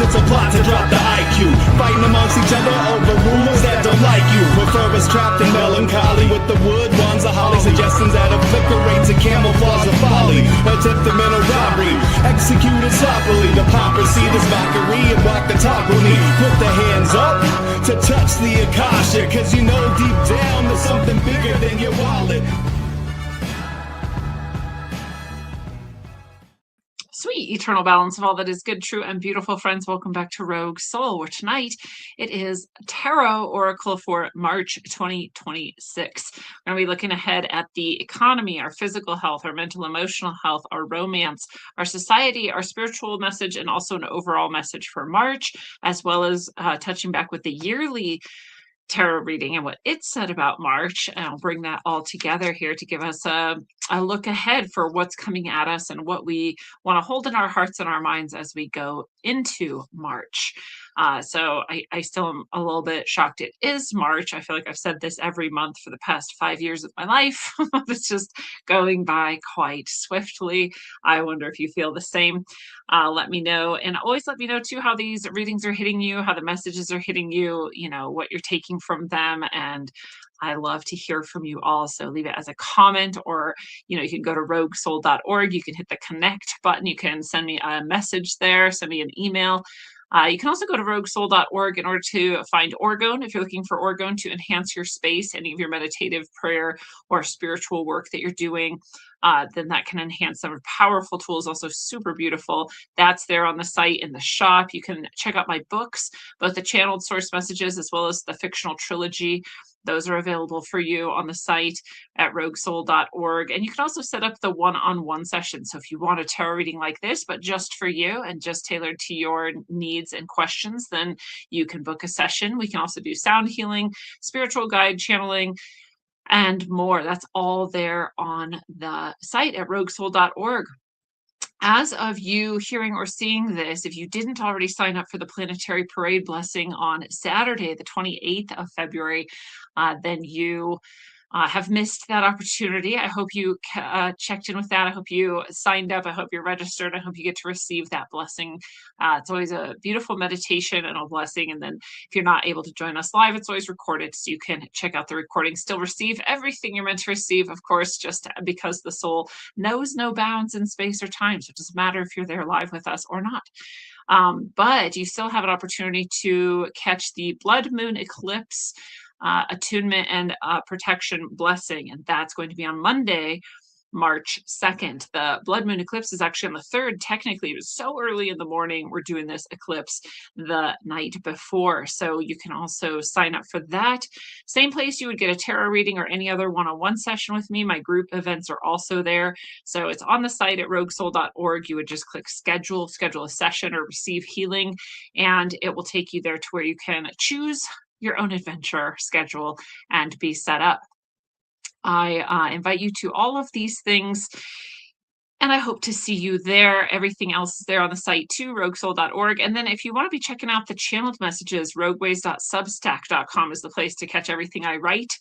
It's a plot to drop the IQ, fighting amongst each other over rumors that don't like you. Prefer us trapped in melancholy with the wood ones, a holly suggestions that obliterate to camouflage the folly. Attempted mental robbery, executed sloppily. Hypocrisy, this mockery, and walk the talk with me. Put the hands up to touch the Akasha, cause you know deep down there's something bigger than your wallet. Sweet eternal balance of all that is good, true, and beautiful, friends. Welcome back to Rogue Soul, where tonight it is Tarot Oracle for March 2026. We're going to be looking ahead at the economy, our physical health, our mental, emotional health, our romance, our society, our spiritual message, and also an overall message for March, as well as touching back with the yearly tarot reading and what it said about March. And I'll bring that all together here to give us a look ahead for what's coming at us and what we want to hold in our hearts and our minds as we go into March. So I still am a little bit shocked it is March. I feel like I've said this every month for the past 5 years of my life. It's just going by quite swiftly. I wonder if you feel the same. Let me know, and always let me know too how these readings are hitting you, how the messages are hitting you, what you're taking from them. And I love to hear from you all. So leave it as a comment, or you can go to roguesoul.org. You can hit the connect button. You can send me a message there, send me an email. You can also go to roguesoul.org in order to find orgone if you're looking for orgone to enhance your space, any of your meditative prayer or spiritual work that you're doing. Then that can enhance some powerful tools, also super beautiful. That's there on the site in the shop. You can check out my books, both the channeled source messages as well as the fictional trilogy. Those are available for you on the site at roguesoul.org. And you can also set up the one-on-one session. So if you want a tarot reading like this, but just for you and just tailored to your needs and questions, then you can book a session. We can also do sound healing, spiritual guide channeling, and more. That's all there on the site at roguesoul.org. As of you hearing or seeing this, if you didn't already sign up for the Planetary Parade Blessing on Saturday, the 28th of February, then you have missed that opportunity. I hope you checked in with that. I hope you signed up. I hope you're registered. I hope you get to receive that blessing. It's always a beautiful meditation and a blessing. And then if you're not able to join us live, it's always recorded, so you can check out the recording, still receive everything you're meant to receive, of course, just because the soul knows no bounds in space or time. So it doesn't matter if you're there live with us or not. But you still have an opportunity to catch the blood moon eclipse attunement and protection blessing, and that's going to be on Monday, March 2nd. The blood moon eclipse is actually on the 3rd. Technically, it was so early in the morning. We're doing this eclipse the night before, so you can also sign up for that. Same place you would get a tarot reading or any other one-on-one session with me. My group events are also there, so it's on the site at roguesoul.org. You would just click schedule a session, or receive healing, and it will take you there to where you can choose your own adventure schedule and be set up. I invite you to all of these things, and I hope to see you there. Everything else is there on the site too, roguesoul.org. And then if you want to be checking out the channeled messages, rogueways.substack.com is the place to catch everything I write.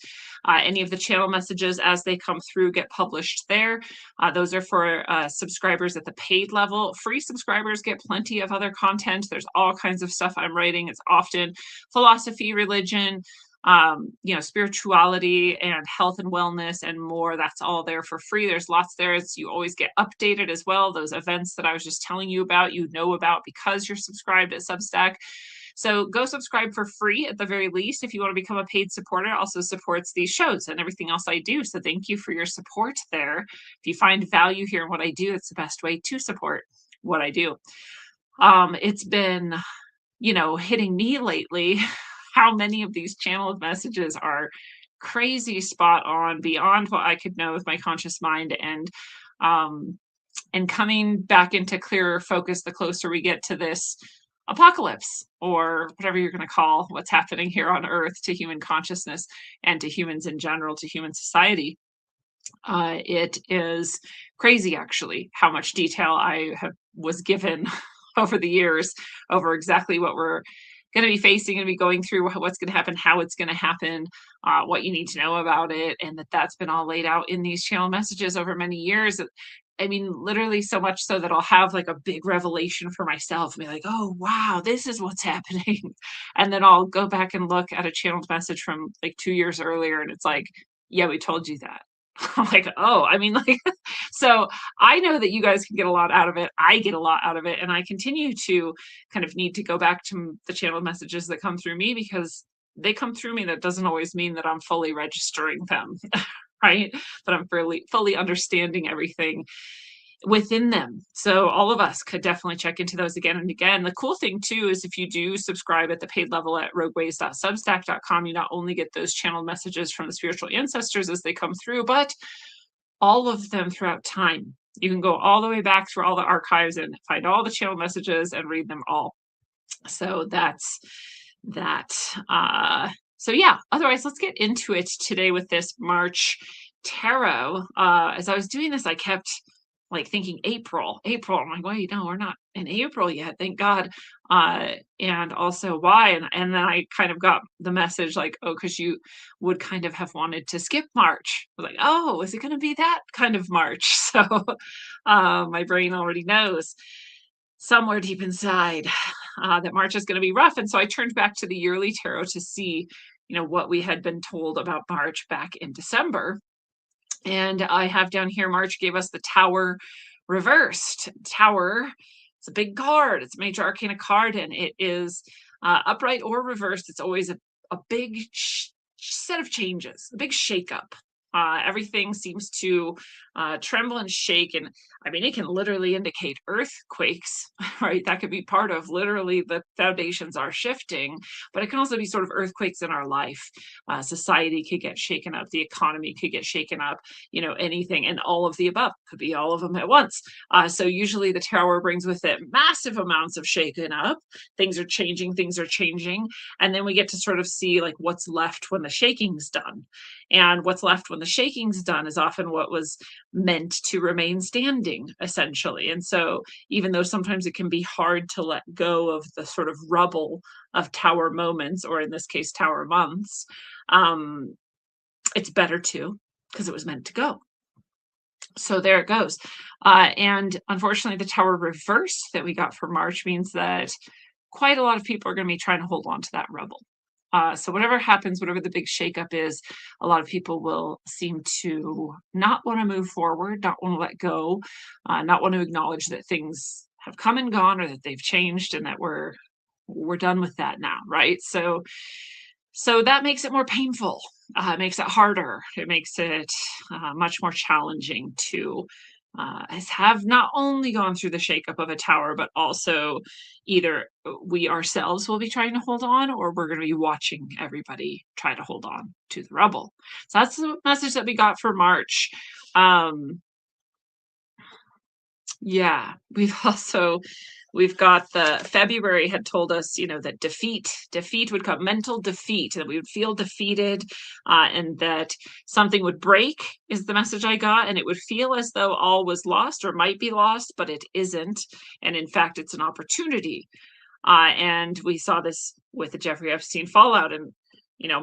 Any of the channel messages as they come through get published there. Those are for subscribers at the paid level. Free subscribers get plenty of other content. There's all kinds of stuff I'm writing. It's often philosophy, religion, spirituality and health and wellness and more. That's all there for free. There's lots there. You always get updated as well. Those events that I was just telling you about, about because you're subscribed at Substack. So go subscribe for free at the very least. If you want to become a paid supporter, it also supports these shows and everything else I do. So thank you for your support there. If you find value here in what I do, it's the best way to support what I do. It's been, hitting me lately how many of these channeled messages are crazy spot on, beyond what I could know with my conscious mind, and coming back into clearer focus the closer we get to this apocalypse, or whatever you're going to call what's happening here on Earth to human consciousness and to humans in general, to human society. It is crazy, actually, how much detail I was given over the years over exactly what we're going to be facing and be going through, what's going to happen, how it's going to happen, what you need to know about it, and that's been all laid out in these channel messages over many years. I mean, literally so much so that I'll have like a big revelation for myself and be like, oh, wow, this is what's happening. And then I'll go back and look at a channeled message from like 2 years earlier and it's like, yeah, we told you that. I'm like, oh, I mean, like, so I know that you guys can get a lot out of it. I get a lot out of it. And I continue to kind of need to go back to the channeled messages that come through me because they come through me. That doesn't always mean that I'm fully registering them, right? That I'm fully understanding everything within them. So all of us could definitely check into those again and again. The cool thing too is if you do subscribe at the paid level at rogueways.substack.com, you not only get those channeled messages from the spiritual ancestors as they come through, but all of them throughout time. You can go all the way back through all the archives and find all the channeled messages and read them all. So that's that. So yeah, otherwise let's get into it today with this March tarot. As I was doing this, I kept like thinking April. I'm like, wait, no, we're not in April yet, thank God. And also why? And then I kind of got the message like, oh, because you would kind of have wanted to skip March. I was like, oh, is it going to be that kind of March? So my brain already knows somewhere deep inside that March is going to be rough. And so I turned back to the yearly tarot to see, what we had been told about March back in December. And I have down here, March gave us the Tower reversed. Tower, it's a big card. It's a major arcana card, and it is upright or reversed. It's always a big set of changes, a big shakeup. Everything seems to tremble and shake. And I mean, it can literally indicate earthquakes, right? That could be part of literally the foundations are shifting, but it can also be sort of earthquakes in our life. Society could get shaken up. The economy could get shaken up, anything, and all of the above could be all of them at once. So usually the Tower brings with it massive amounts of shaken up. Things are changing. And then we get to sort of see like what's left when the shaking's done. And what's left when the shaking's done is often what was meant to remain standing, essentially. And so even though sometimes it can be hard to let go of the sort of rubble of Tower moments, or in this case, Tower months, it's better to, because it was meant to go. So there it goes. And unfortunately, the Tower reverse that we got for March means that quite a lot of people are going to be trying to hold on to that rubble. So whatever happens, whatever the big shakeup is, a lot of people will seem to not want to move forward, not want to let go, not want to acknowledge that things have come and gone, or that they've changed, and that we're done with that now, right? So that makes it more painful. It makes it harder. It makes it much more challenging to have not only gone through the shakeup of a Tower, but also either we ourselves will be trying to hold on, or we're going to be watching everybody try to hold on to the rubble. So that's the message that we got for March. Yeah, we've got the February had told us, that defeat would come, mental defeat, that we would feel defeated, and that something would break is the message I got. And it would feel as though all was lost or might be lost, but it isn't. And in fact, it's an opportunity. And we saw this with the Jeffrey Epstein fallout, and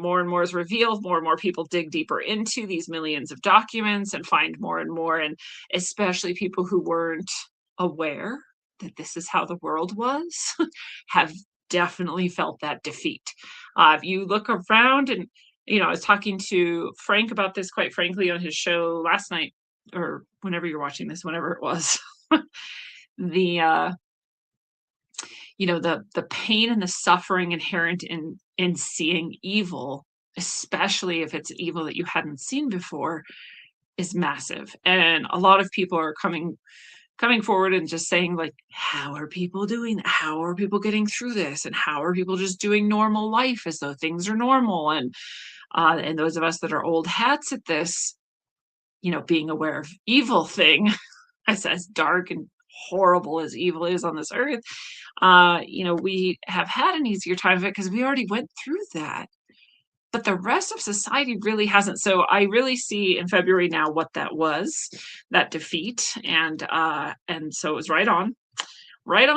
more and more is revealed, more and more people dig deeper into these millions of documents and find more and more, and especially people who weren't aware that this is how the world was have definitely felt that defeat. If you look around, and I was talking to Frank about this, quite frankly, on his show last night, or whenever you're watching this, whenever it was. The the pain and the suffering inherent in seeing evil, especially if it's evil that you hadn't seen before, is massive. And a lot of people are coming forward and just saying, like, how are people doing that? How are people getting through this? And how are people just doing normal life as though things are normal? And those of us that are old hats at this, being aware of evil thing, as dark and horrible as evil is on this earth, we have had an easier time of it because we already went through that. But the rest of society really hasn't. So I really see in February now what that was, that defeat. And so it was right on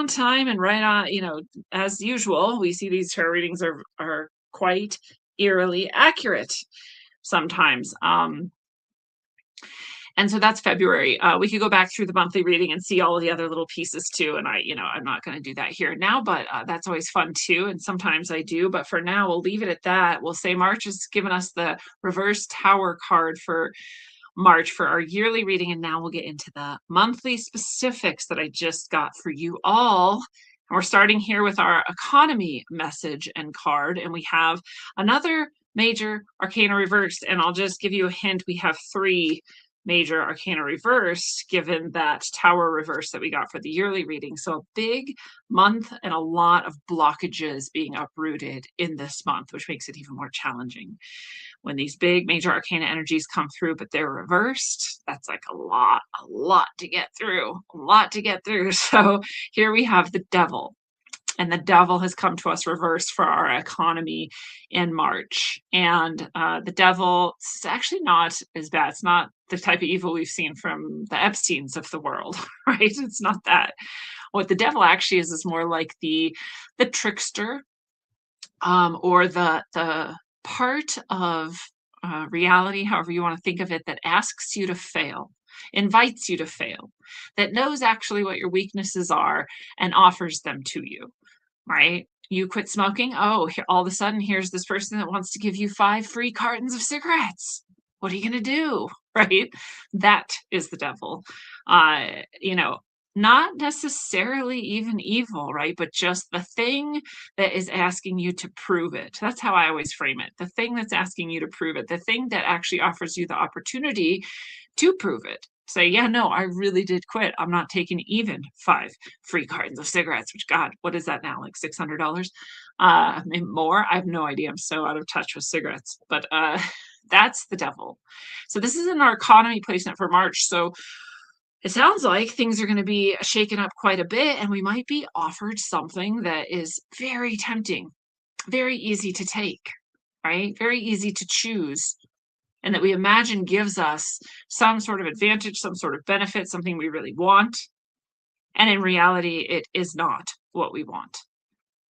time, and right on, as usual, we see these tarot readings are quite eerily accurate sometimes. And so that's February. We could go back through the monthly reading and see all of the other little pieces too. And I'm not going to do that here now, but that's always fun too. And sometimes I do, but for now, we'll leave it at that. We'll say March has given us the reverse tower card for March for our yearly reading. And now we'll get into the monthly specifics that I just got for you all. And we're starting here with our economy message and card. And we have another major arcana reversed. And I'll just give you a hint. We have 3 major arcana reverse given that tower reverse that we got for the yearly reading. So a big month and a lot of blockages being uprooted in this month, which makes it even more challenging. When these big major arcana energies come through, but they're reversed, that's like a lot to get through, a lot to get through. So here we have the devil. And the devil has come to us reversed for our economy in March. And the devil is actually not as bad. It's not the type of evil we've seen from the Epsteins of the world, right? It's not that. What the devil actually is more like the trickster, or the part of reality, however you want to think of it, that asks you to fail, invites you to fail, that knows actually what your weaknesses are and offers them to you. Right? You quit smoking. Oh, all of a sudden, here's this person that wants to give you 5 free cartons of cigarettes. What are you going to do? Right? That is the devil. Not necessarily even evil, right? But just the thing that is asking you to prove it. That's how I always frame it. The thing that's asking you to prove it, the thing that actually offers you the opportunity to prove it. Say, yeah, no, I really did quit. I'm not taking even 5 free cartons of cigarettes, which, God, what is that now? Like $600? Maybe more. I have no idea. I'm so out of touch with cigarettes, but that's the devil. So this is an economy placement for March. So it sounds like things are going to be shaken up quite a bit, and we might be offered something that is very tempting, very easy to take, right? Very easy to choose, and that we imagine gives us some sort of advantage, some sort of benefit, something we really want. And in reality, it is not what we want,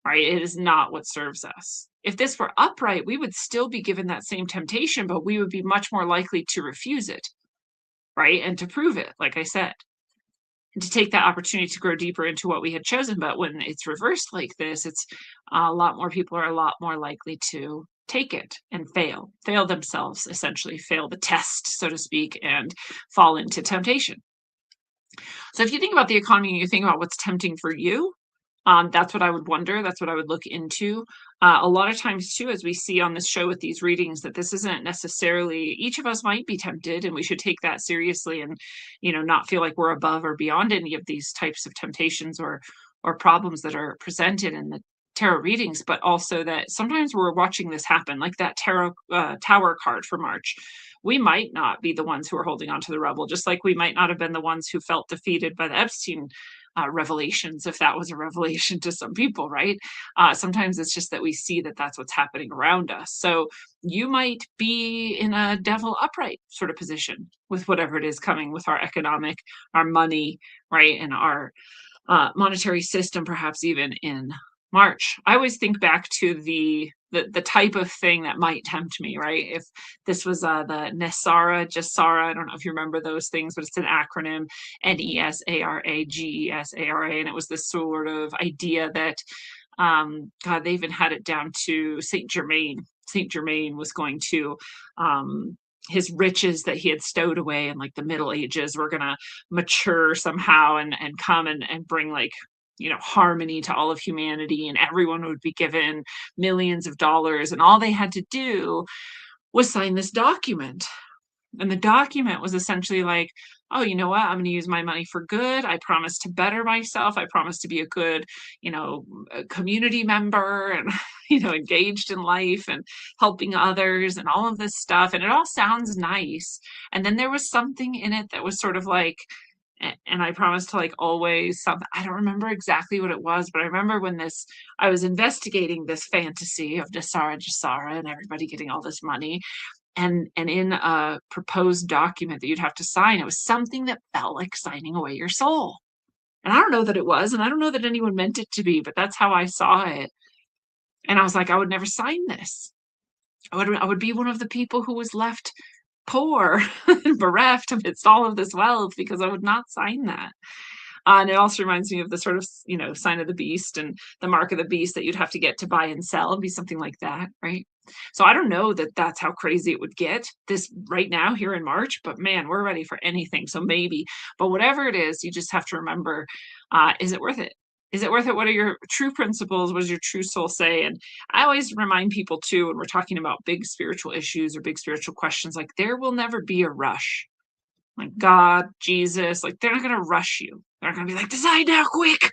right? It is not what serves us. If this were upright, we would still be given that same temptation, but we would be much more likely to refuse it, right? And to prove it, like I said, and to take that opportunity to grow deeper into what we had chosen. But when it's reversed like this, it's a lot more people are a lot more likely to take it and fail themselves, essentially fail the test, so to speak, and fall into temptation. So if you think about the economy and you think about what's tempting for you, that's what I would wonder. That's what I would look into. A lot of times, too, as we see on this show with these readings, that this isn't necessarily, each of us might be tempted, and we should take that seriously and, not feel like we're above or beyond any of these types of temptations or problems that are presented in the tarot readings, but also that sometimes we're watching this happen, like that tarot tower card for March. We might not be the ones who are holding on to the rebel, just like we might not have been the ones who felt defeated by the Epstein revelations, if that was a revelation to some people, right? Sometimes it's just that we see that that's what's happening around us. So you might be in a devil upright sort of position with whatever it is coming with our economic, our money, right? And our monetary system, perhaps even in March. I always think back to the type of thing that might tempt me, right? If this was the Gesara, I don't know if you remember those things, but it's an acronym, NESARA, and it was this sort of idea that, God, they even had it down to Saint Germain. Saint Germain was going to, his riches that he had stowed away in like the Middle Ages were going to mature somehow and come and bring like, harmony to all of humanity, and everyone would be given millions of dollars, and all they had to do was sign this document. And the document was essentially like, oh, you know what? I'm going to use my money for good. I promise to better myself. I promise to be a good, a community member and, engaged in life and helping others and all of this stuff. And it all sounds nice. And then there was something in it that was sort of like, and I promised to like always something. I don't remember exactly what it was, but I remember when I was investigating this fantasy of Gesara and everybody getting all this money. And in a proposed document that you'd have to sign, it was something that felt like signing away your soul. And I don't know that it was, and I don't know that anyone meant it to be, but that's how I saw it. And I was like, I would never sign this. I would be one of the people who was left poor and bereft amidst all of this wealth because I would not sign that. And it also reminds me of the sort of, sign of the beast and the mark of the beast that you'd have to get to buy and sell and be something like that, right? So I don't know that that's how crazy it would get this right now here in March, but man, we're ready for anything. So maybe, but whatever it is, you just have to remember, is it worth it? Is it worth it? What are your true principles? What does your true soul say? And I always remind people too, when we're talking about big spiritual issues or big spiritual questions, like there will never be a rush. Like God, Jesus, like they're not going to rush you. They're not going to be like, decide now, quick.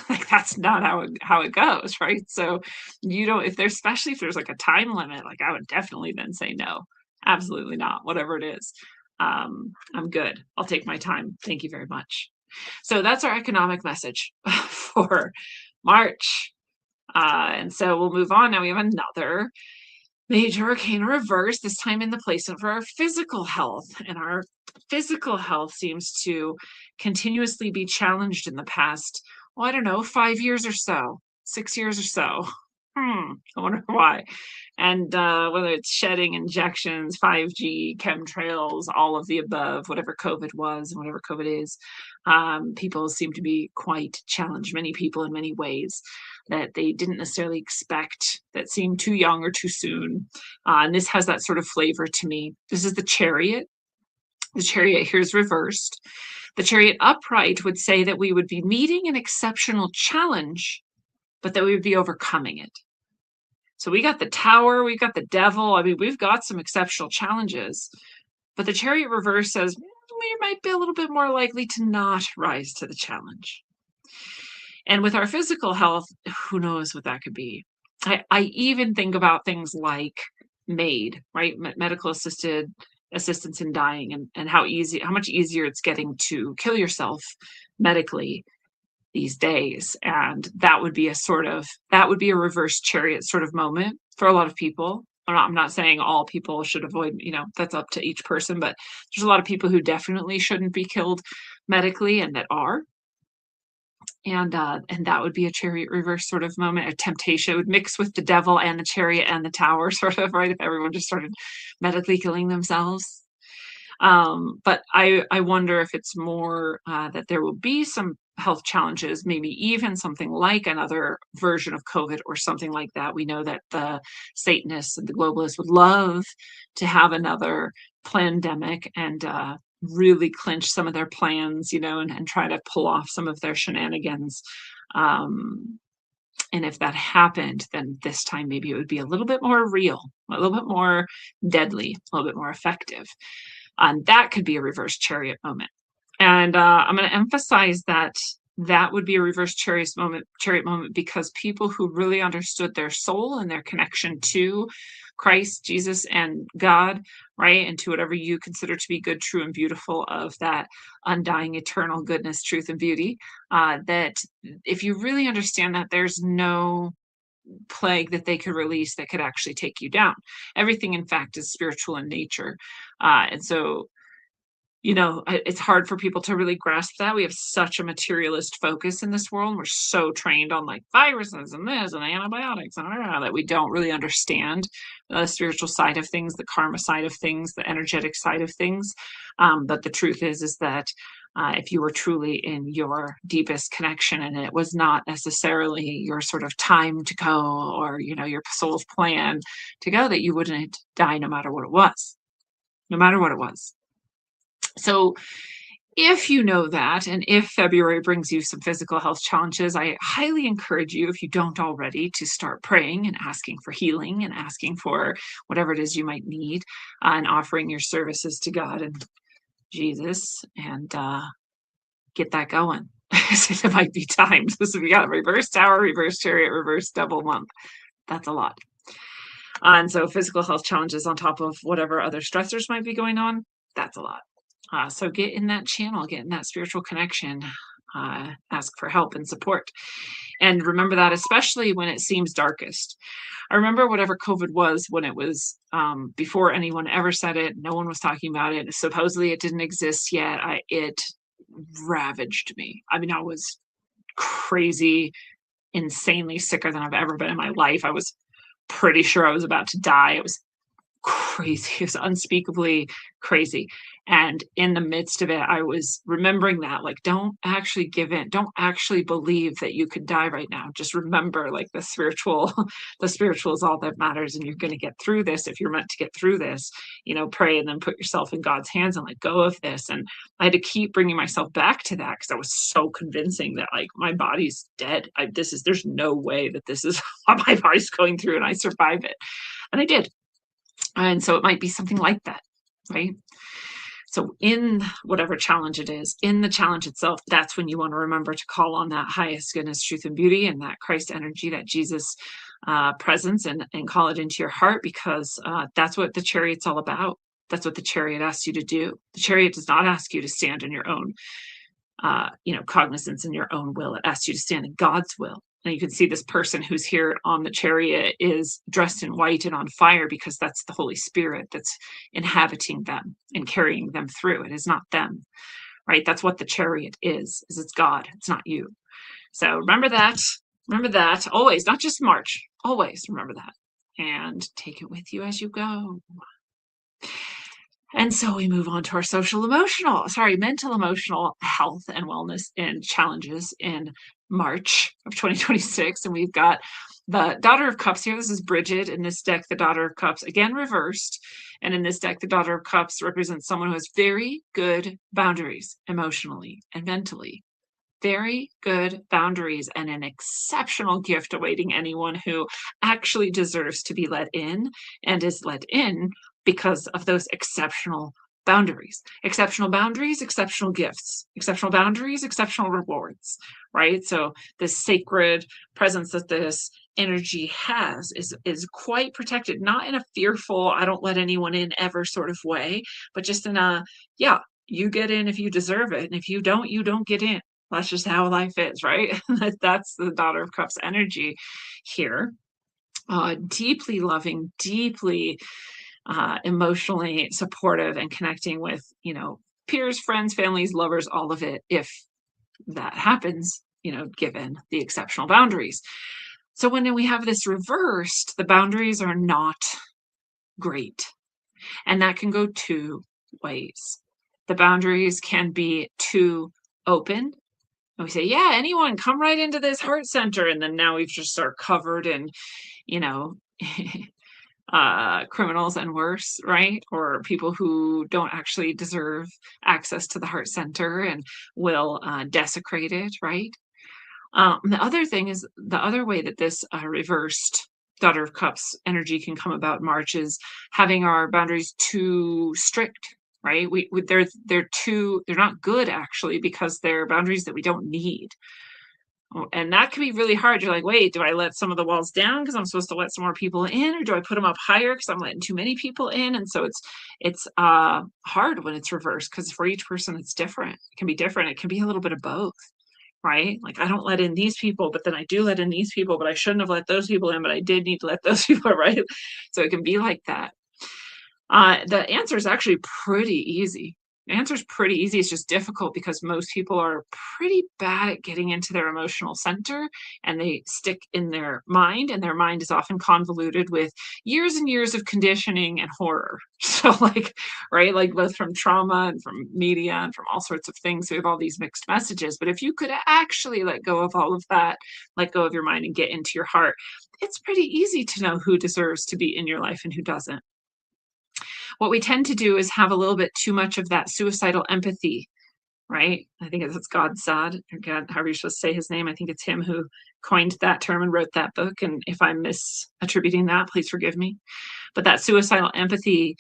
Like that's not how it goes, right? So you don't, if there's, especially if there's like a time limit, like I would definitely then say no, absolutely not, whatever it is. I'm good. I'll take my time. Thank you very much. So that's our economic message for March. And so we'll move on. Now we have another major arcana reverse, this time in the placement for our physical health. And our physical health seems to continuously be challenged in the past, well, I don't know, 5 years or so, 6 years or so. I wonder why. And whether it's shedding, injections, 5G, chemtrails, all of the above, whatever COVID was and whatever COVID is, people seem to be quite challenged, many people in many ways that they didn't necessarily expect, that seemed too young or too soon. And this has that sort of flavor to me. This is the Chariot. The Chariot here is reversed. The Chariot upright would say that we would be meeting an exceptional challenge, but that we would be overcoming it. So we got the Tower, we've got the Devil. I mean, we've got some exceptional challenges, but the Chariot reverse says we might be a little bit more likely to not rise to the challenge. And with our physical health, who knows what that could be? I even think about things like MAID, right? Medical assistance in dying, and how much easier it's getting to kill yourself medically these days. And that would be a reverse Chariot sort of moment for a lot of people. I'm not saying all people should avoid, that's up to each person, but there's a lot of people who definitely shouldn't be killed medically and that are. And that would be a Chariot reverse sort of moment, a temptation. It would mix with the Devil and the Chariot and the Tower, sort of, right? If everyone just started medically killing themselves. But I wonder if it's more that there will be some health challenges, maybe even something like another version of COVID or something like that. We know that the Satanists and the globalists would love to have another pandemic and really clinch some of their plans, and try to pull off some of their shenanigans. And if that happened, then this time maybe it would be a little bit more real, a little bit more deadly, a little bit more effective. And that could be a reverse Chariot moment. And I'm going to emphasize that would be a reverse Chariot moment because people who really understood their soul and their connection to Christ, Jesus, and God, right, and to whatever you consider to be good, true, and beautiful of that undying, eternal goodness, truth, and beauty, that if you really understand that, there's no plague that they could release that could actually take you down. Everything, in fact, is spiritual in nature. And so, it's hard for people to really grasp that. We have such a materialist focus in this world. We're so trained on like viruses and this and antibiotics and that we don't really understand the spiritual side of things, the karma side of things, the energetic side of things. But the truth is that if you were truly in your deepest connection and it was not necessarily your sort of time to go or, your soul's plan to go, that you wouldn't die no matter what it was, no matter what it was. So if you know that, and if February brings you some physical health challenges, I highly encourage you, if you don't already, to start praying and asking for healing and asking for whatever it is you might need and offering your services to God and Jesus and get that going. So there might be times. So we got reverse Tower, reverse Chariot, reverse Devil month. That's a lot. And so physical health challenges on top of whatever other stressors might be going on, that's a lot. So get in that channel, get in that spiritual connection, ask for help and support. And remember that, especially when it seems darkest. I remember whatever COVID was when it was before anyone ever said it, no one was talking about it. Supposedly it didn't exist yet. It ravaged me. I mean, I was crazy, insanely sicker than I've ever been in my life. I was pretty sure I was about to die. It was crazy. It was unspeakably crazy. And in the midst of it, I was remembering that, like, don't actually give in. Don't actually believe that you could die right now. Just remember, like, the spiritual, the spiritual is all that matters. And you're going to get through this. If you're meant to get through this, pray and then put yourself in God's hands and let go of this. And I had to keep bringing myself back to that because I was so convincing that, like, my body's dead. There's no way that this is what my body's going through and I survive it. And I did. And so it might be something like that, right? So in whatever challenge it is, in the challenge itself, that's when you want to remember to call on that highest goodness, truth, and beauty, and that Christ energy, that Jesus presence, and call it into your heart, because that's what the chariot's all about. That's what the chariot asks you to do. The chariot does not ask you to stand in your own, cognizance and your own will. It asks you to stand in God's will. And you can see this person who's here on the chariot is dressed in white and on fire because that's the Holy Spirit that's inhabiting them and carrying them through. It is not them, right? That's what the chariot is it's God. It's not you. So remember that. Remember that always, not just March, always remember that and take it with you as you go. And so we move on to our mental, emotional health and wellness and challenges in March of 2026. And we've got the Daughter of Cups here. This is Bridget. In this deck, the Daughter of Cups, again, reversed. And in this deck, the Daughter of Cups represents someone who has very good boundaries emotionally and mentally. Very good boundaries and an exceptional gift awaiting anyone who actually deserves to be let in and is let in because of those exceptional boundaries. Exceptional boundaries, exceptional gifts. Exceptional boundaries, exceptional rewards, right? So this sacred presence that this energy has is quite protected, not in a fearful, I don't let anyone in ever sort of way, but just in a, yeah, you get in if you deserve it. And if you don't get in. That's just how life is, right? That's the Daughter of Cups energy here. Deeply loving, deeply emotionally supportive, and connecting with, peers, friends, families, lovers, all of it, if that happens, given the exceptional boundaries. So when we have this reversed, the boundaries are not great. And that can go two ways. The boundaries can be too open. And we say, yeah, anyone come right into this heart center. And then now we've just are covered in, criminals and worse, right? Or people who don't actually deserve access to the heart center and will desecrate it, right? The other thing is, the other way that this reversed Daughter of Cups energy can come about March is having our boundaries too strict, right? They're not good, actually, because they're boundaries that we don't need. And that can be really hard. You're like, wait, do I let some of the walls down because I'm supposed to let some more people in, or do I put them up higher because I'm letting too many people in? And so it's hard when it's reversed, because for each person it's different. It can be different. It can be a little bit of both, right? Like, I don't let in these people, but then I do let in these people, but I shouldn't have let those people in, but I did need to let those people, right? So it can be like that. The answer is actually pretty easy. The answer is pretty easy. It's just difficult because most people are pretty bad at getting into their emotional center, and they stick in their mind, and their mind is often convoluted with years and years of conditioning and horror. So, like, right, like both from trauma and from media and from all sorts of things, we have all these mixed messages. But if you could actually let go of all of that, let go of your mind and get into your heart, it's pretty easy to know who deserves to be in your life and who doesn't. What we tend to do is have a little bit too much of that suicidal empathy, right? I think it's God's Zod, or God, however you're supposed to say his name. I think it's him who coined that term and wrote that book. And if I'm misattributing that, please forgive me. But that suicidal empathy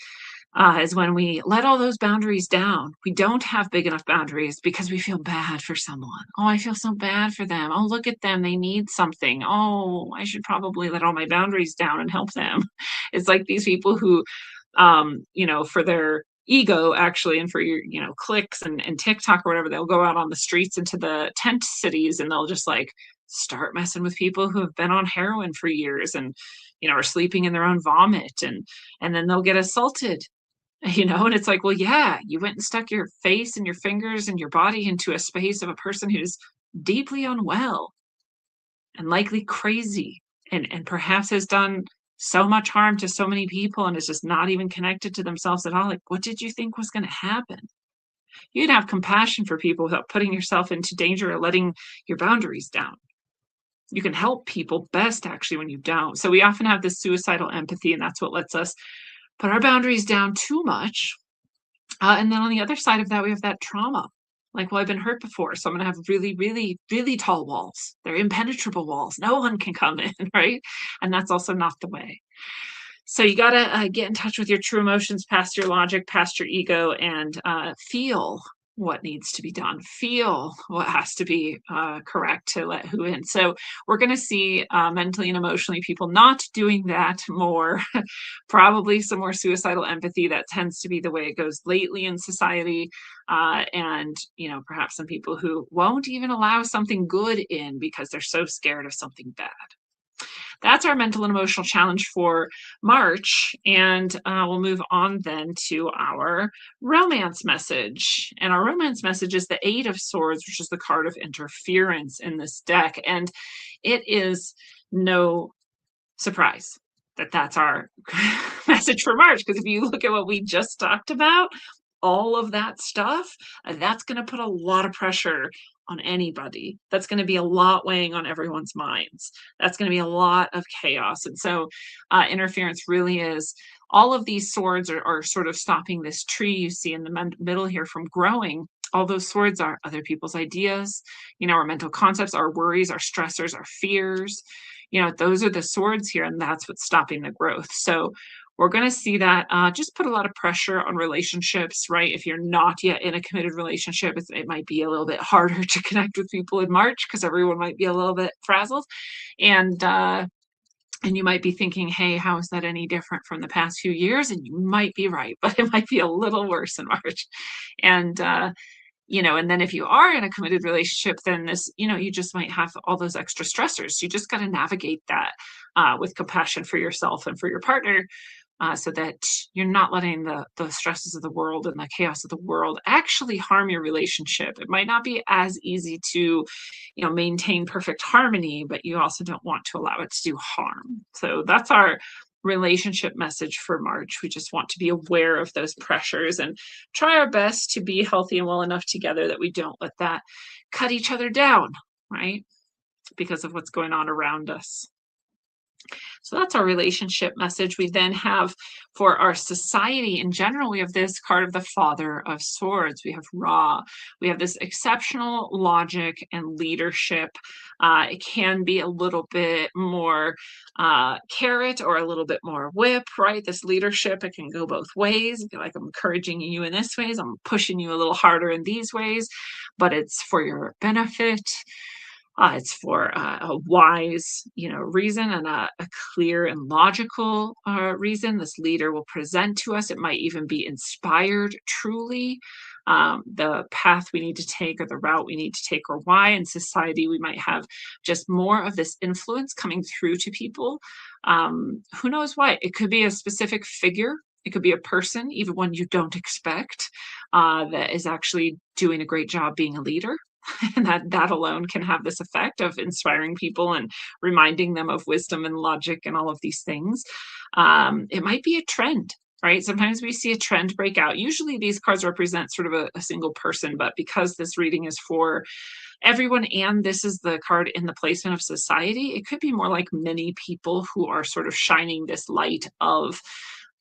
is when we let all those boundaries down. We don't have big enough boundaries because we feel bad for someone. Oh, I feel so bad for them. Oh, look at them. They need something. Oh, I should probably let all my boundaries down and help them. It's like these people who, for their ego, actually, and for your, clicks and TikTok or whatever, they'll go out on the streets into the tent cities, and they'll just like start messing with people who have been on heroin for years and, are sleeping in their own vomit, and then they'll get assaulted. And it's like, well, yeah, you went and stuck your face and your fingers and your body into a space of a person who's deeply unwell and likely crazy, and perhaps has done so much harm to so many people and is just not even connected to themselves at all. Like, what did you think was going to happen? You can have compassion for people without putting yourself into danger or letting your boundaries down. You can help people best actually when you don't. So we often have this suicidal empathy, and that's what lets us put our boundaries down too much. And then on the other side of that, we have that trauma. Like, well, I've been hurt before, so I'm going to have really, really, really tall walls. They're impenetrable walls. No one can come in, right? And that's also not the way. So you got to get in touch with your true emotions, past your logic, past your ego, and feel what needs to be done. Feel what has to be correct to let who in. So we're going to see mentally and emotionally people not doing that more. Probably some more suicidal empathy. That tends to be the way it goes lately in society. And, you know, perhaps some people who won't even allow something good in because they're so scared of something bad. That's our mental and emotional challenge for March. And we'll move on then to our romance message. And our romance message is the Eight of Swords, which is the card of interference in this deck. And it is no surprise that that's our message for March. Because if you look at what we just talked about, all of that stuff, that's going to put a lot of pressure on anybody. That's going to be a lot weighing on everyone's minds. That's going to be a lot of chaos. And so interference really is all of these swords are sort of stopping this tree you see in the middle here from growing. All those swords are other people's ideas, you know, our mental concepts, our worries, our stressors, our fears. You know, those are the swords here, and that's what's stopping the growth. So we're going to see that just put a lot of pressure on relationships, right? If you're not yet in a committed relationship, it might be a little bit harder to connect with people in March because everyone might be a little bit frazzled. And you might be thinking, hey, how is that any different from the past few years? And you might be right, but it might be a little worse in March. And you know, and then if you are in a committed relationship, then this, you know, you just might have all those extra stressors. You just got to navigate that with compassion for yourself and for your partner, so that you're not letting the stresses of the world and the chaos of the world actually harm your relationship. It might not be as easy to, you know, maintain perfect harmony, but you also don't want to allow it to do harm. So that's our relationship message for March. We just want to be aware of those pressures and try our best to be healthy and well enough together that we don't let that cut each other down, right? Because of what's going on around us. So that's our relationship message. We then have for our society in general, we have this card of the Father of Swords. We have Ra. We have this exceptional logic and leadership. It can be a little bit more carrot or a little bit more whip, right? This leadership, it can go both ways. I feel like I'm encouraging you in this ways. I'm pushing you a little harder in these ways, but it's for your benefit. It's for a wise, you know, reason and a clear and logical reason. This leader will present to us. It might even be inspired truly. The path we need to take or the route we need to take or why. In society, we might have just more of this influence coming through to people. Who knows why? It could be a specific figure. It could be a person, even one you don't expect, that is actually doing a great job being a leader. And that alone can have this effect of inspiring people and reminding them of wisdom and logic and all of these things. It might be a trend, right? Sometimes we see a trend break out. Usually these cards represent sort of a single person, but because this reading is for everyone and this is the card in the placement of society, it could be more like many people who are sort of shining this light of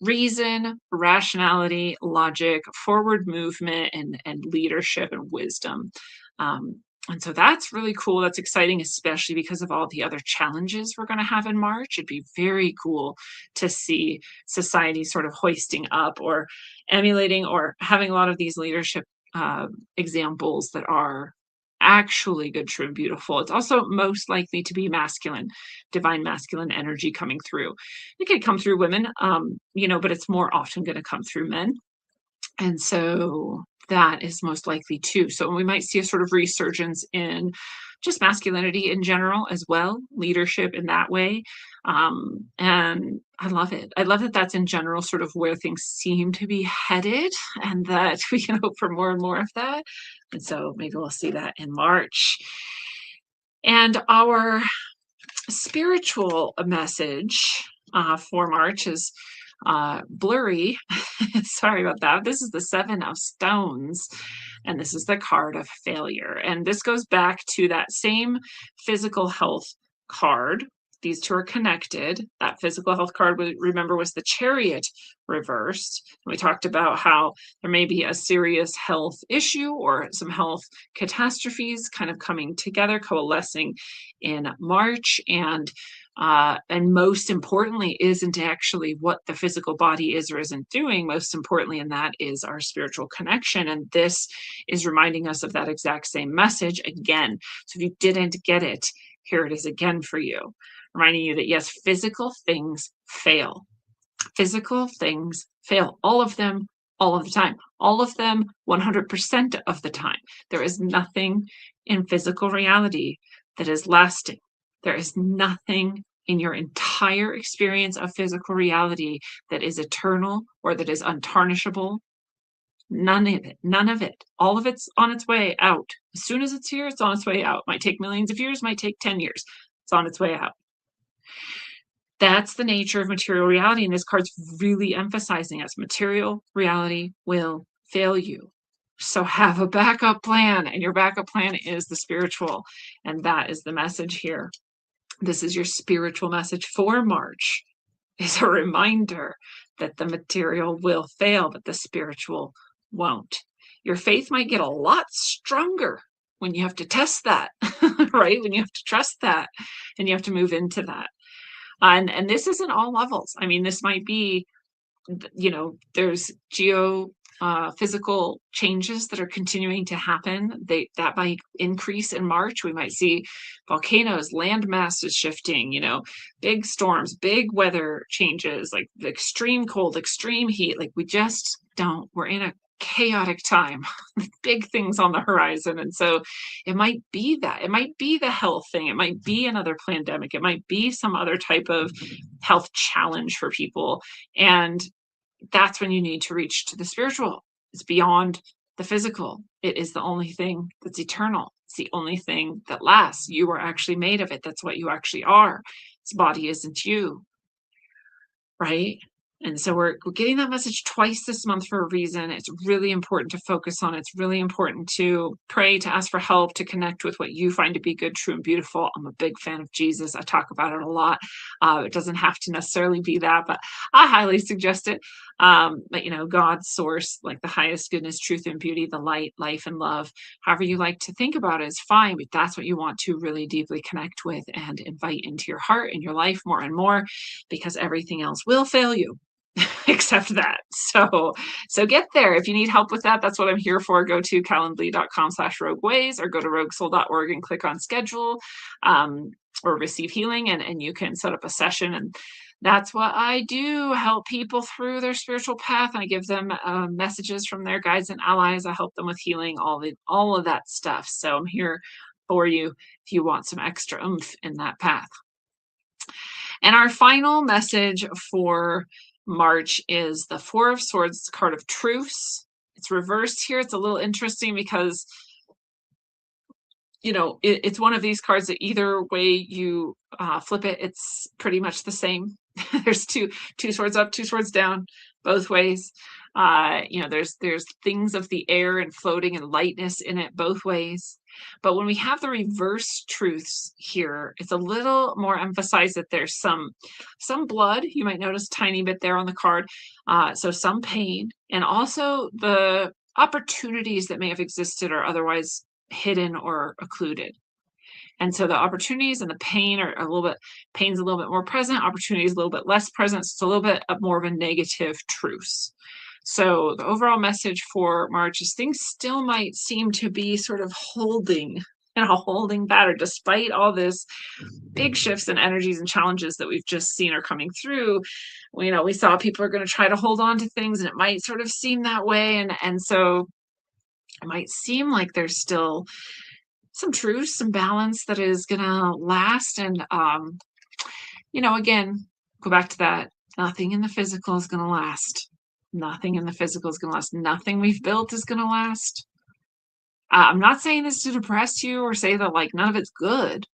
reason, rationality, logic, forward movement, and leadership and wisdom. And so that's really cool. That's exciting, especially because of all the other challenges we're going to have in March. It'd be very cool to see society sort of hoisting up or emulating or having a lot of these leadership examples that are actually good, true, and beautiful. It's also most likely to be masculine, divine masculine energy coming through. It could come through women, you know, but it's more often going to come through men. And so that is most likely too. So we might see a sort of resurgence in just masculinity in general as well, leadership in that way. And I love it. I love that that's in general sort of where things seem to be headed and that we can hope for more and more of that. And so maybe we'll see that in March. And our spiritual message for March is blurry. Sorry about that. This is the Seven of Stones, and this is the card of failure. And this goes back to that same physical health card. These two are connected. That physical health card, remember, was the Chariot reversed. We talked about how there may be a serious health issue or some health catastrophes kind of coming together, coalescing in March. And most importantly, isn't actually what the physical body is or isn't doing. Most importantly, in that is our spiritual connection. And this is reminding us of that exact same message again. So if you didn't get it, here it is again for you, reminding you that yes, physical things fail. Physical things fail. All of them, all of the time. All of them, 100% of the time. There is nothing in physical reality that is lasting. There is nothing in your entire experience of physical reality that is eternal or that is untarnishable. None of it. None of it. All of it's on its way out. As soon as it's here, it's on its way out. Might take millions of years, might take 10 years. It's on its way out. That's the nature of material reality. And this card's really emphasizing us. Material reality will fail you. So have a backup plan. And your backup plan is the spiritual. And that is the message here. This is your spiritual message for March, is a reminder that the material will fail, but the spiritual won't. Your faith might get a lot stronger when you have to test that, right? When you have to trust that and you have to move into that. And this isn't all levels. I mean, this might be, there's physical changes that are continuing to happen. That might increase in March. We might see volcanoes, land masses shifting, big storms, big weather changes, like the extreme cold, extreme heat. Like we're in a chaotic time, big things on the horizon. And so it might be that. It might be the health thing. It might be another pandemic. It might be some other type of health challenge for people. And that's when you need to reach to the spiritual. It's beyond the physical. It is the only thing that's eternal. It's the only thing that lasts. You are actually made of it. That's what you actually are. This body isn't you, right? And so we're getting that message twice this month for a reason. It's really important to focus on. It's really important to pray, to ask for help, to connect with what you find to be good, true, and beautiful. I'm a big fan of Jesus. I talk about it a lot. It doesn't have to necessarily be that, but I highly suggest it. But God's source, like the highest goodness, truth, and beauty, the light, life, and love, however you like to think about it is fine, but that's what you want to really deeply connect with and invite into your heart and your life more and more, because everything else will fail you. Except that. So get there. If you need help with that, that's what I'm here for. Go to calendly.com/rogueways or go to roguesoul.org and click on schedule or receive healing, and you can set up a session. And that's what I do, help people through their spiritual path. I give them messages from their guides and allies. I help them with healing, all of that stuff. So I'm here for you if you want some extra oomph in that path. And our final message for March is the Four of Swords, card of truce. It's reversed here. It's a little interesting because, it's one of these cards that either way you flip it, it's pretty much the same. There's two swords up, two swords down, both ways. There's things of the air and floating and lightness in it both ways. But when we have the reverse truths here, it's a little more emphasized that there's some blood. You might notice a tiny bit there on the card. So some pain, and also the opportunities that may have existed or otherwise hidden or occluded. And so the opportunities and the pain are pain's a little bit more present, opportunities a little bit less present. So it's a little bit more of a negative truce. So the overall message for March is things still might seem to be sort of holding pattern, despite all this big shifts and energies and challenges that we've just seen are coming through. We saw people are going to try to hold on to things, and it might sort of seem that way. And so it might seem like there's still some truth, some balance that is going to last. And, again, go back to that. Nothing in the physical is going to last. Nothing in the physical is going to last. Nothing we've built is going to last. I'm not saying this to depress you or say that none of it's good.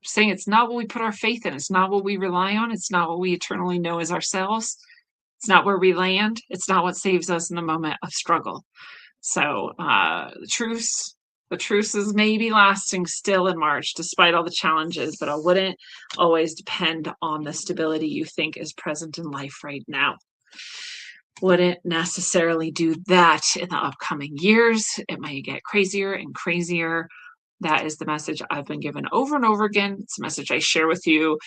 saying it's not what we put our faith in. It's not what we rely on. It's not what we eternally know as ourselves. It's not where we land. It's not what saves us in the moment of struggle. So the truce is maybe lasting still in March, despite all the challenges, but I wouldn't always depend on the stability you think is present in life right now. Wouldn't necessarily do that in the upcoming years. It might get crazier and crazier. That is the message I've been given over and over again. It's a message I share with you,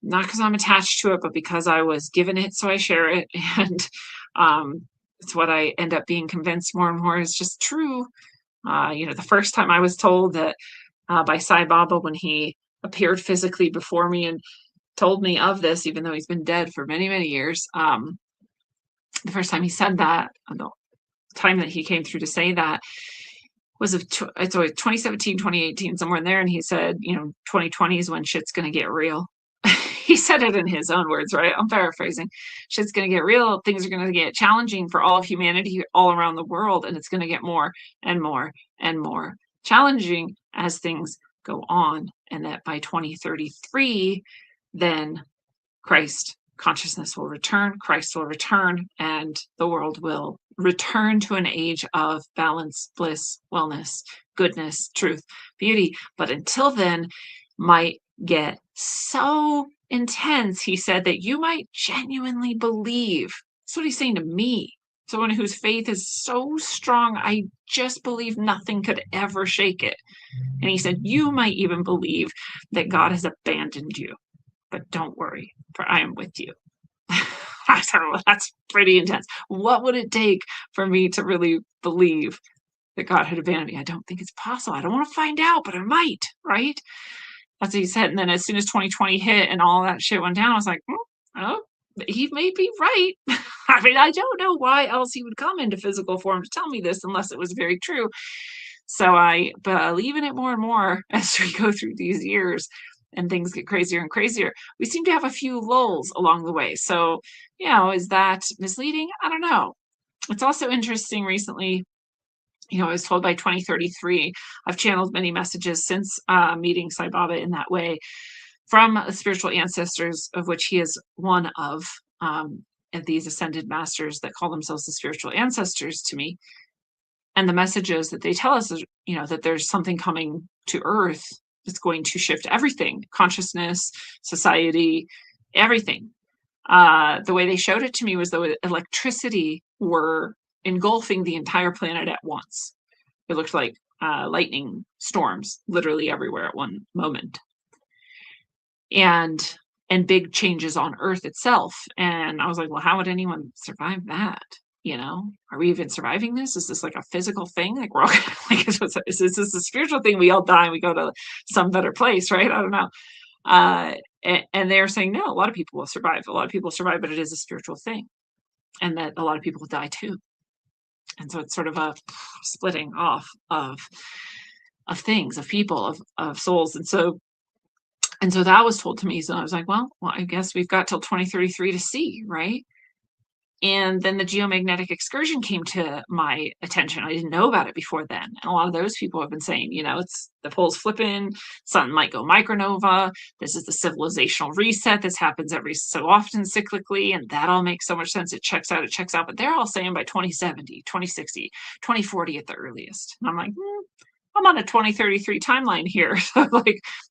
not because I'm attached to it, but because I was given it, so I share it. And it's what I end up being convinced more and more is just true. The first time I was told that by Sai Baba when he appeared physically before me and told me of this, even though he's been dead for many, many years, the first time he said that, the time that he came through to say that, was it's always 2017, 2018, somewhere in there. And he said, 2020 is when shit's going to get real. He said it in his own words, right? I'm paraphrasing. Shit's going to get real. Things are going to get challenging for all of humanity all around the world. And it's going to get more and more and more challenging as things go on. And that by 2033, then Christ consciousness will return, Christ will return, and the world will return to an age of balance, bliss, wellness, goodness, truth, beauty. But until then, might get so intense, he said, that you might genuinely believe. That's what he's saying to me. Someone whose faith is so strong, I just believe nothing could ever shake it. And he said, you might even believe that God has abandoned you. But don't worry, for I am with you. I said, well, that's pretty intense. What would it take for me to really believe that God had abandoned me? I don't think it's possible. I don't want to find out, but I might, right? That's what he said. And then as soon as 2020 hit and all that shit went down, I was like, oh, he may be right. I mean, I don't know why else he would come into physical form to tell me this unless it was very true. So I believe in it more and more as we go through these years and things get crazier and crazier. We seem to have a few lulls along the way. So, is that misleading? I don't know. It's also interesting recently, I was told by 2033, I've channeled many messages since meeting Sai Baba in that way from spiritual ancestors, of which he is one of these ascended masters that call themselves the spiritual ancestors to me. And the messages that they tell us is, that there's something coming to Earth that's going to shift everything, consciousness, society, everything. The way they showed it to me was though electricity were engulfing the entire planet at once. It looked like lightning storms literally everywhere at one moment. And big changes on Earth itself. And I was like, well, how would anyone survive that? Are we even surviving this? Is this like a physical thing? Like we're all like, is this a spiritual thing? We all die and we go to some better place, right? I don't know. And they're saying, no, a lot of people will survive. A lot of people survive, but it is a spiritual thing. And that a lot of people will die too. And so it's sort of a splitting off of things, of people, of souls. And so that was told to me. So I was like, well, I guess we've got till 2033 to see, right? And then the geomagnetic excursion came to my attention. I didn't know about it before then. And a lot of those people have been saying, it's the poles flipping, something might go micronova. This is the civilizational reset. This happens every so often cyclically. And that all makes so much sense. It checks out. But they're all saying by 2070, 2060, 2040 at the earliest. And I'm like, I'm on a 2033 timeline here. So I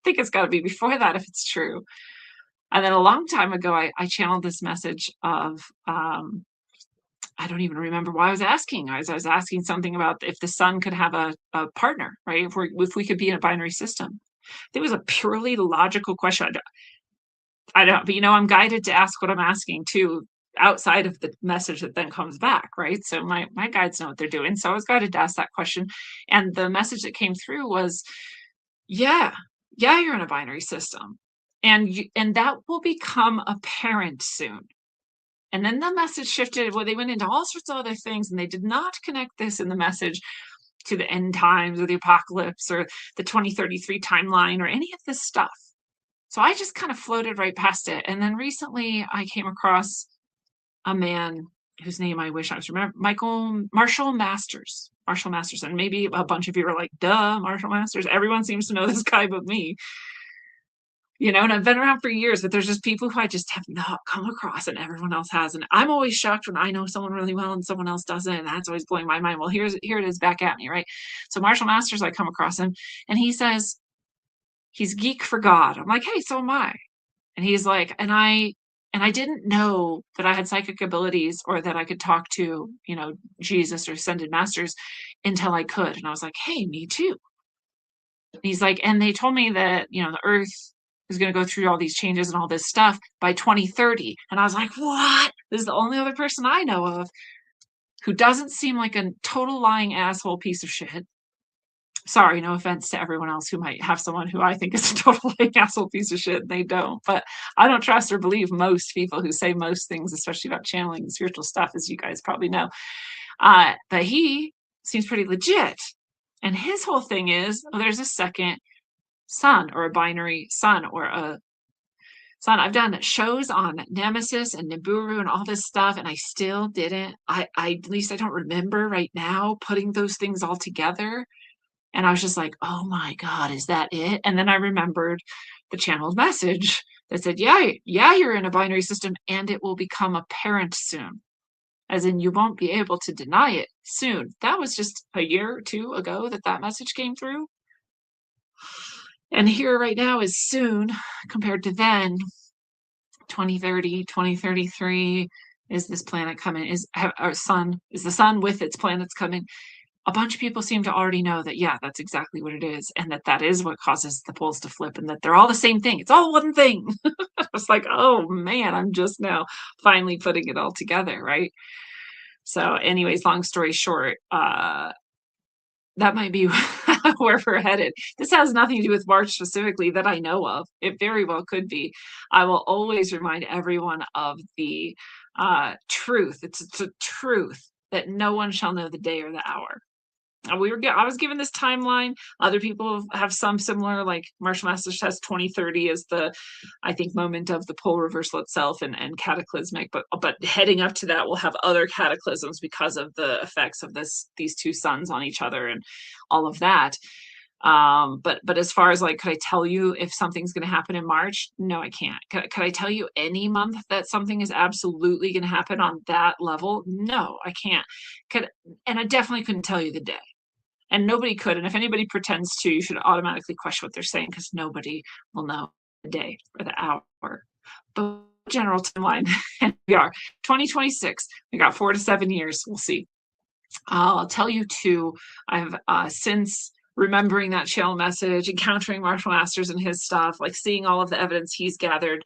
think it's got to be before that if it's true. And then a long time ago, I channeled this message of, I don't even remember why I was asking. I was asking something about if the sun could have a partner, right? If we could be in a binary system. It was a purely logical question. I don't, but I'm guided to ask what I'm asking too, outside of the message that then comes back, right? So my guides know what they're doing. So I was guided to ask that question. And the message that came through was, yeah, you're in a binary system. And that will become apparent soon. And then the message shifted. Well, they went into all sorts of other things, and they did not connect this in the message to the end times or the apocalypse or the 2033 timeline or any of this stuff. So I just kind of floated right past it. And then recently I came across a man whose name I wish I was remember, Marshall Masters. And maybe a bunch of you are like, duh, Marshall Masters. Everyone seems to know this guy but me. and I've been around for years, but there's just people who I just have not come across and everyone else has. And I'm always shocked when I know someone really well and someone else doesn't. And that's always blowing my mind. Well, here it is back at me, right? So Marshall Masters, I come across him and he says, he's geek for God. I'm like, hey, so am I. And he's like, and I didn't know that I had psychic abilities or that I could talk to, Jesus or ascended masters until I could. And I was like, hey, me too. And he's like, and they told me that, the earth is going to go through all these changes and all this stuff by 2030. And I was like, what? This is the only other person I know of who doesn't seem like a total lying asshole piece of shit. Sorry, no offense to everyone else who might have someone who I think is a total lying asshole piece of shit. They don't, but I don't trust or believe most people who say most things, especially about channeling and spiritual stuff, as you guys probably know. But he seems pretty legit. And his whole thing is, there's a second sun or a binary sun or a sun. I've done shows on Nemesis and Nibiru and all this stuff, and I still didn't. At least I don't remember right now putting those things all together. And I was just like, oh my God, is that it? And then I remembered the channeled message that said, yeah, you're in a binary system and it will become apparent soon. As in, you won't be able to deny it soon. That was just a year or two ago that message came through. And here right now is soon compared to then. 2030, 2033, is this planet coming? Is the sun with its planets coming? A bunch of people seem to already know that, yeah, that's exactly what it is. And that is what causes the poles to flip and that they're all the same thing. It's all one thing. I was like, oh man, I'm just now finally putting it all together, right? So anyways, long story short, that might be where we're headed. This has nothing to do with March specifically that I know of. It very well could be. I will always remind everyone of the truth. It's a truth that no one shall know the day or the hour. I was given this timeline. Other people have some similar, like Marshall Masters says 2030 is the, I think, moment of the pole reversal itself and cataclysmic. But heading up to that, we'll have other cataclysms because of the effects of these two suns on each other and all of that. But as far as like, could I tell you if something's going to happen in March? No, I can't. Could I tell you any month that something is absolutely going to happen on that level? No, I can't. And I definitely couldn't tell you the day. And nobody could. And if anybody pretends to, you should automatically question what they're saying because nobody will know the day or the hour. But general timeline, and we are 2026. We got 4 to 7 years. We'll see. I'll tell you too, I've since remembering that channel message, encountering Marshall Masters and his stuff, like seeing all of the evidence he's gathered.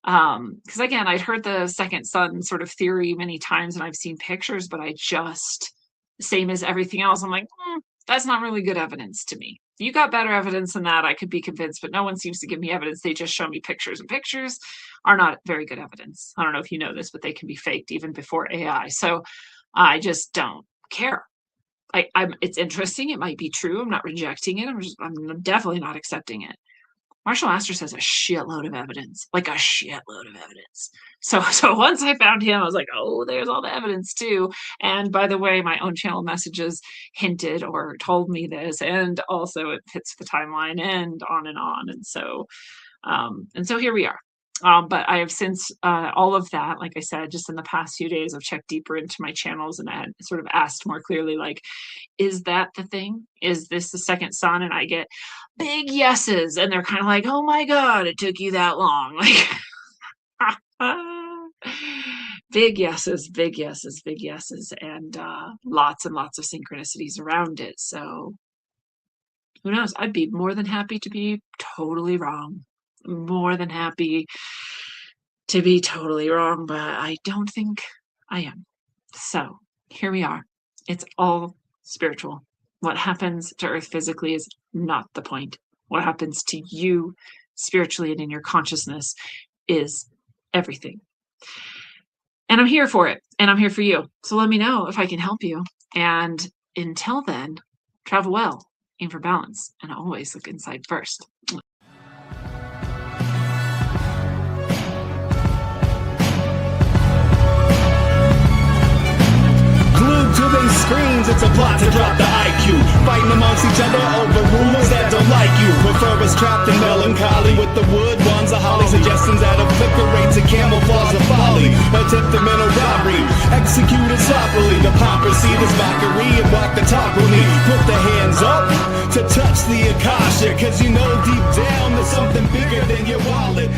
Because again, I'd heard the second sun sort of theory many times and I've seen pictures, but I just, same as everything else, I'm like, that's not really good evidence to me. If you got better evidence than that, I could be convinced, but no one seems to give me evidence. They just show me pictures, and pictures are not very good evidence. I don't know if you know this, but they can be faked even before AI. So I just don't care. It's interesting. It might be true. I'm not rejecting it. I'm definitely not accepting it. Marshall Masters has a shitload of evidence, like a shitload of evidence. So once I found him, I was like, oh, there's all the evidence too. And by the way, my own channel messages hinted or told me this, and also it fits the timeline and on and on. And so here we are. But I have since all of that, like I said, just in the past few days, I've checked deeper into my channels and I had sort of asked more clearly, like, is that the thing? Is this the second sun? And I get big yeses. And they're kind of like, oh my God, it took you that long. Like, big yeses, big yeses, big yeses. And lots and lots of synchronicities around it. So who knows? I'd be more than happy to be totally wrong. More than happy to be totally wrong, but I don't think I am. So here we are. It's all spiritual. What happens to Earth physically is not the point. What happens to you spiritually and in your consciousness is everything. And I'm here for it. And I'm here for you. So let me know if I can help you. And until then, travel well, aim for balance, and always look inside first. To these screens, it's a plot to drop the IQ. Fighting amongst each other over rumors that don't like you. Prefer a forever's trapped in melancholy with the wood wands of holly, suggestions that a flicker rate to camouflage the folly. Attempt a mental robbery, executed sloppily. The pomp proceeders mockery and walk the talk with me. Put the hands up to touch the akasha, cause you know deep down there's something bigger than your wallet.